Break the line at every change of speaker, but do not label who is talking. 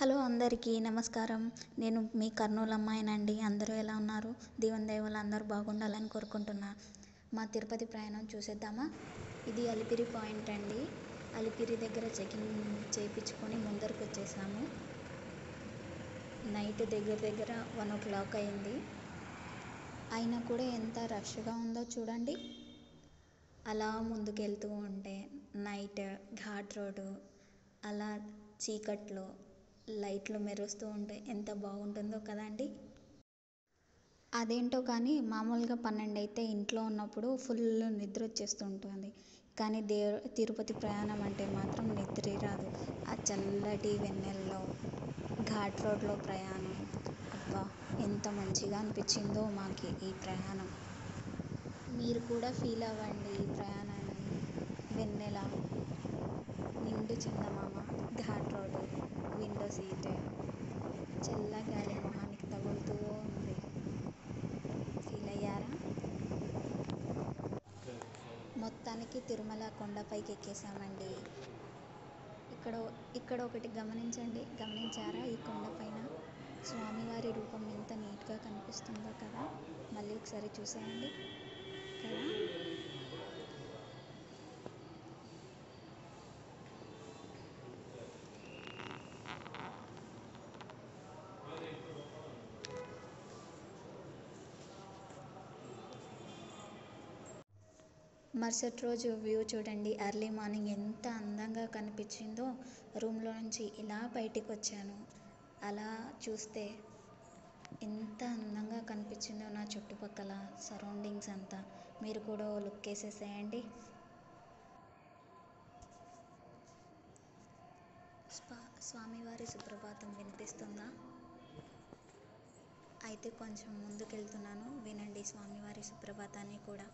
Hello అందరికీ నమస్కారం. నేను మీ కర్నూలు అమ్మాయినండి. అందరూ ఎలా ఉన్నారు? దేవుని దయ వల్ల అందరూ బాగుండాలని కోరుకుంటున్నా. మా తిరుపతి ప్రయాణం చూసేద్దామా? ఇది అలిపిరి పాయింట్ అండి. అలిపిరి దగ్గర చెకింగ్ చేయించుకొని ముందరకు వచ్చేసాము. నైట్ దగ్గర 1 o'clock అయింది. అయినా కూడా ఎంత రష్గా ఉందో చూడండి. అలా ముందుకెళ్తూ ఉంటే నైట్ ఘాట్ రోడ్డు, అలా చీకట్లో లైట్లు మెరుస్తూ ఉంటే ఎంత బాగుంటుందో కదండి. అదేంటో కానీ మామూలుగా 12 అయితే ఇంట్లో ఉన్నప్పుడు ఫుల్ నిద్ర వచ్చేస్తూ ఉంటుంది. కానీ తిరుపతి ప్రయాణం అంటే మాత్రం నిద్రే రాదు. ఆ చల్లటి వెన్నెల్లో ఘాట్ రోడ్లో ప్రయాణం, అబ్బా ఎంత మంచిగా అనిపించిందో మాకు ఈ ప్రయాణం. మీరు కూడా ఫీల్ అవ్వండి ఈ ప్రయాణాన్ని. వెన్నెల, నిండు చందమామ, ఘాట్ రోడ్డు, విండో సీట్, చల్లగాలి మొహానికి తగులుతూ ఉంది. ఫీల్ అయ్యారా? మొత్తానికి తిరుమల కొండపైకి ఎక్కేసామండి. ఇక్కడ ఒకటి గమనించారా? ఈ కొండపైన స్వామివారి రూపం ఎంత నీట్గా కనిపిస్తుందో కదా. మళ్ళీ ఒకసారి చూసేయండి కదా. మరుసటి రోజు వ్యూ చూడండి. ఎర్లీ మార్నింగ్ ఎంత అందంగా కనిపించిందో. రూమ్లో నుంచి ఇలా బయటికి వచ్చాను. అలా చూస్తే ఎంత అందంగా కనిపించిందో నా చుట్టుపక్కల సరౌండింగ్స్ అంతా. మీరు కూడా లుక్ వేసేసేయండి. స్వామివారి సుప్రభాతం వినిపిస్తుందా? అయితే కొంచెం ముందుకెళ్తున్నాను, వినండి స్వామివారి సుప్రభాతాన్ని కూడా.